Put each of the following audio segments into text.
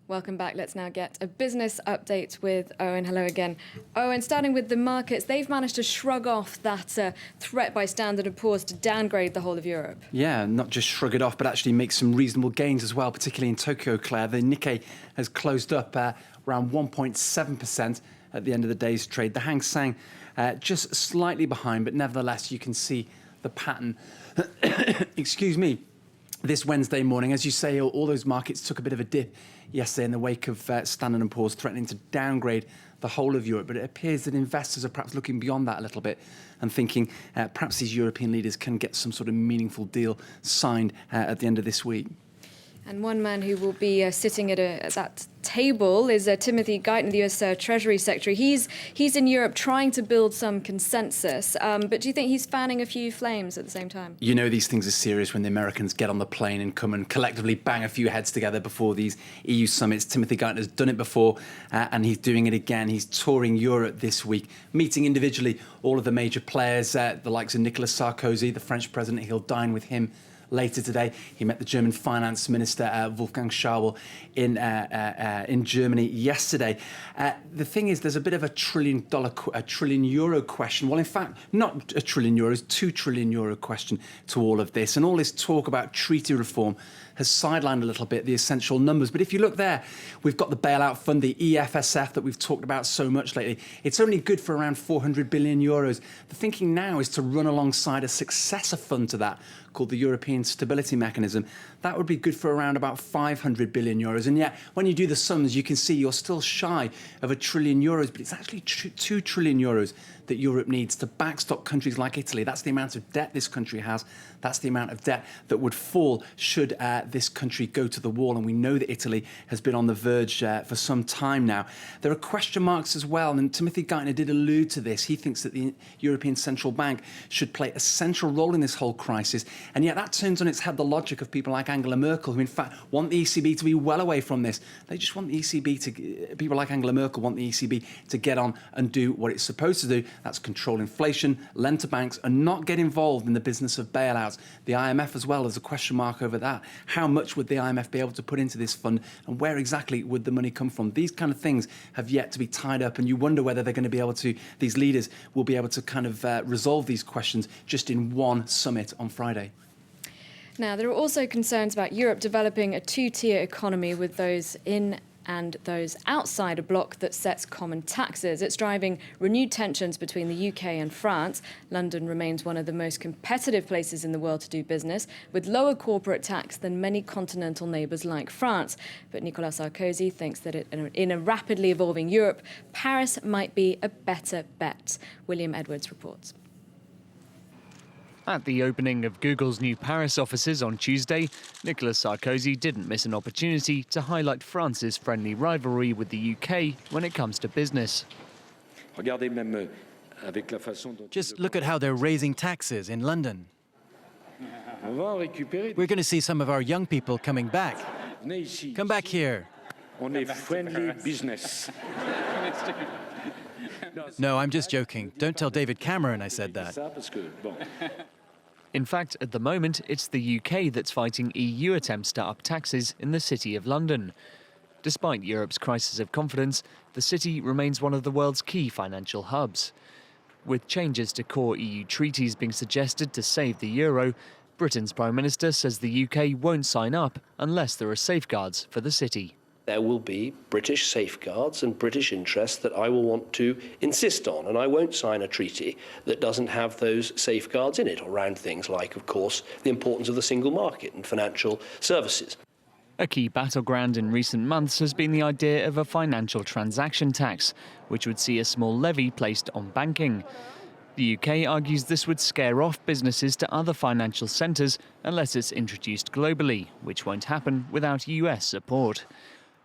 Welcome back. Let's now get a business update with Owen. Hello again. Owen, starting with the markets, they've managed to shrug off that threat by Standard & Poor's to downgrade the whole of Europe. Yeah, not just shrug it off, but actually make some reasonable gains as well, particularly in Tokyo, Claire. The Nikkei has closed up around 1.7% at the end of the day's trade. The Hang Seng just slightly behind, but nevertheless, you can see the pattern. Excuse me. This Wednesday morning, as you say, all those markets took a bit of a dip yesterday in the wake of Standard & Poor's threatening to downgrade the whole of Europe. But it appears that investors are perhaps looking beyond that a little bit and thinking perhaps these European leaders can get some sort of meaningful deal signed at the end of this week. And one man who will be sitting at that table is Timothy Geithner, the US Treasury Secretary. He's in Europe trying to build some consensus. But do you think he's fanning a few flames at the same time? You know these things are serious when the Americans get on the plane and come and collectively bang a few heads together before these EU summits. Timothy Geithner's done it before and he's doing it again. He's touring Europe this week, meeting individually all of the major players, the likes of Nicolas Sarkozy, the French president. He'll dine with him later today. He met the German finance minister, Wolfgang Schäuble, in Germany yesterday. The thing is, there's a bit of a trillion euro question. Well, in fact, not a trillion euros, €2 trillion question to all of this. And all this talk about treaty reform has sidelined a little bit the essential numbers. But if you look there, we've got the bailout fund, the EFSF that we've talked about so much lately. It's only good for around 400 billion euros. The thinking now is to run alongside a successor fund to that called the European Stability Mechanism. That would be good for around about 500 billion euros. And yet, when you do the sums, you can see you're still shy of €1 trillion, but it's actually €2 trillion that Europe needs to backstop countries like Italy. That's the amount of debt this country has. That's the amount of debt that would fall should this country go to the wall. And we know that Italy has been on the verge for some time now. There are question marks as well, and Timothy Geithner did allude to this. He thinks that the European Central Bank should play a central role in this whole crisis. And yet that turns on its head the logic of people like Angela Merkel, who in fact want the ECB to be well away from this. They just want the ECB people like Angela Merkel want the ECB to get on and do what it's supposed to do. That's control inflation, lend to banks, and not get involved in the business of bailouts. The IMF as well, there's a question mark over that. How much would the IMF be able to put into this fund, and where exactly would the money come from? These kind of things have yet to be tied up, and you wonder whether they're going to be able to, these leaders will be able to kind of resolve these questions just in one summit on Friday. Now, there are also concerns about Europe developing a two-tier economy with those in and those outside a bloc that sets common taxes. It's driving renewed tensions between the UK and France. London remains one of the most competitive places in the world to do business, with lower corporate tax than many continental neighbours like France. But Nicolas Sarkozy thinks that in a rapidly evolving Europe, Paris might be a better bet. William Edwards reports. At the opening of Google's new Paris offices on Tuesday, Nicolas Sarkozy didn't miss an opportunity to highlight France's friendly rivalry with the UK when it comes to business. Just look at how they're raising taxes in London. We're going to see some of our young people coming back. Come back here. Friendly business. No, I'm just joking. Don't tell David Cameron I said that. In fact, at the moment, it's the UK that's fighting EU attempts to up taxes in the City of London. Despite Europe's crisis of confidence, the city remains one of the world's key financial hubs. With changes to core EU treaties being suggested to save the euro, Britain's Prime Minister says the UK won't sign up unless there are safeguards for the city. There will be British safeguards and British interests that I will want to insist on, and I won't sign a treaty that doesn't have those safeguards in it around things like, of course, the importance of the single market and financial services. A key battleground in recent months has been the idea of a financial transaction tax, which would see a small levy placed on banking. The UK argues this would scare off businesses to other financial centres unless it's introduced globally, which won't happen without US support.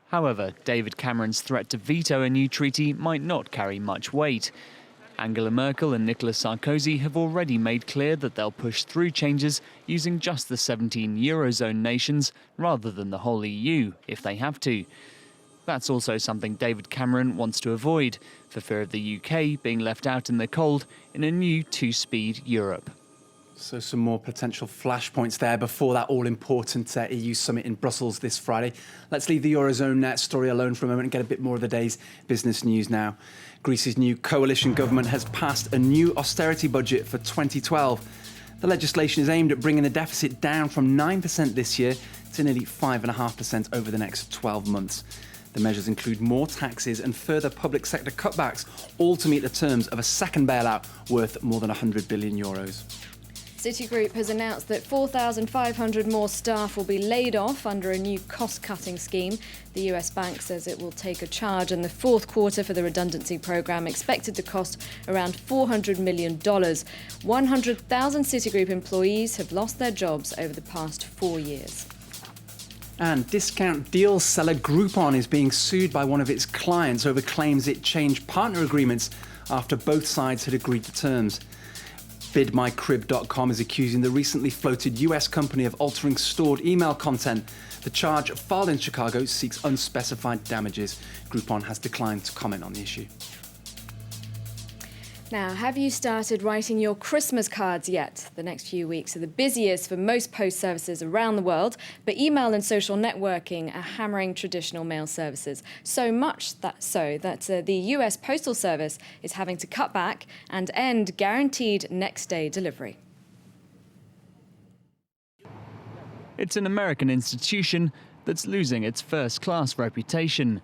However, David Cameron's threat to veto a new treaty might not carry much weight. Angela Merkel and Nicolas Sarkozy have already made clear that they'll push through changes using just the 17 Eurozone nations rather than the whole EU, if they have to. That's also something David Cameron wants to avoid, for fear of the UK being left out in the cold in a new two-speed Europe. So some more potential flashpoints there before that all-important EU summit in Brussels this Friday. Let's leave the Eurozone story alone for a moment and get a bit more of the day's business news now. Greece's new coalition government has passed a new austerity budget for 2012. The legislation is aimed at bringing the deficit down from 9% this year to nearly 5.5% over the next 12 months. The measures include more taxes and further public sector cutbacks, all to meet the terms of a second bailout worth more than €100 billion. Citigroup has announced that 4,500 more staff will be laid off under a new cost-cutting scheme. The US bank says it will take a charge in the fourth quarter for the redundancy programme, expected to cost around $400 million. 100,000 Citigroup employees have lost their jobs over the past 4 years. And discount deal seller Groupon is being sued by one of its clients over claims it changed partner agreements after both sides had agreed to terms. BidMyCrib.com is accusing the recently floated US company of altering stored email content. The charge, filed in Chicago, seeks unspecified damages. Groupon has declined to comment on the issue. Now, have you started writing your Christmas cards yet? The next few weeks are the busiest for most post services around the world, but email and social networking are hammering traditional mail services. So much that the US Postal Service is having to cut back and end guaranteed next-day delivery. It's an American institution that's losing its first-class reputation.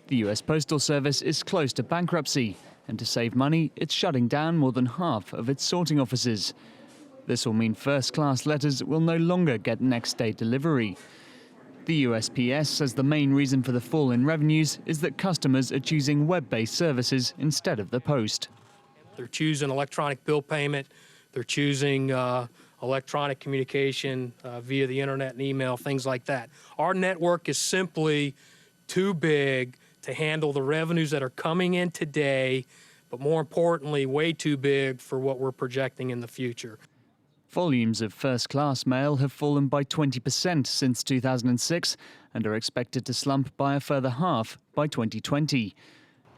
The US Postal Service is close to bankruptcy, and to save money, it's shutting down more than half of its sorting offices. This will mean first-class letters will no longer get next-day delivery. The USPS says the main reason for the fall in revenues is that customers are choosing web-based services instead of the post. They're choosing electronic bill payment, they're choosing electronic communication via the internet and email, things like that. Our network is simply too big to handle the revenues that are coming in today, but more importantly, way too big for what we're projecting in the future. Volumes of first-class mail have fallen by 20% since 2006 and are expected to slump by a further half by 2020.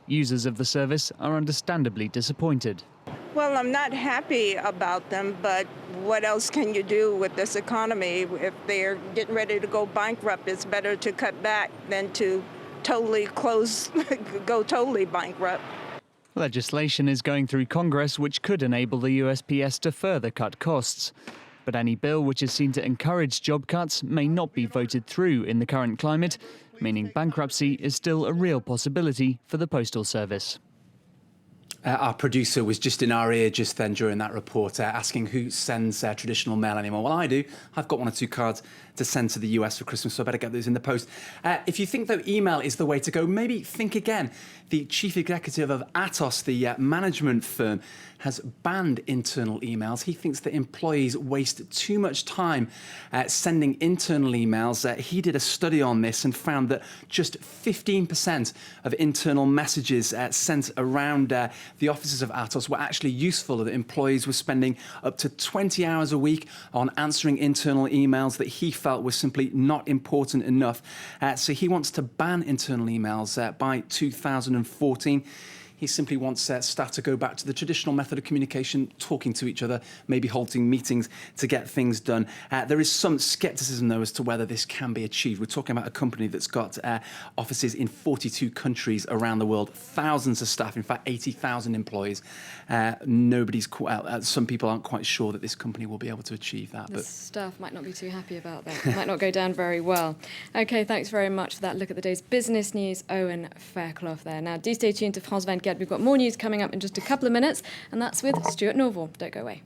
Users of the service are understandably disappointed. Well, I'm not happy about them, but what else can you do with this economy? If they're getting ready to go bankrupt, it's better to cut back than to totally go totally bankrupt. Legislation is going through Congress which could enable the USPS to further cut costs. But any bill which is seen to encourage job cuts may not be voted through in the current climate, meaning bankruptcy is still a real possibility for the Postal Service. Our producer was just in our ear just then during that report, asking who sends traditional mail anymore. Well, I do. I've got 1 or 2 cards to send to the US for Christmas, so I better get those in the post. If you think, though, email is the way to go, maybe think again. The chief executive of Atos, the management firm, has banned internal emails. He thinks that employees waste too much time sending internal emails. He did a study on this and found that just 15% of internal messages sent around the offices of Atos were actually useful, that employees were spending up to 20 hours a week on answering internal emails that he felt were simply not important enough. So he wants to ban internal emails by 2014. He simply wants staff to go back to the traditional method of communication, talking to each other, maybe holding meetings to get things done. There is some scepticism, though, as to whether this can be achieved. We're talking about a company that's got offices in 42 countries around the world, thousands of staff, in fact, 80,000 employees. Some people aren't quite sure that this company will be able to achieve that. The staff might not be too happy about that. It might not go down very well. OK, thanks very much for that look at the day's business news. Owen Fairclough there. Now, do stay tuned to France 24. We've got more news coming up in just a couple of minutes, and that's with Stuart Norval. Don't go away.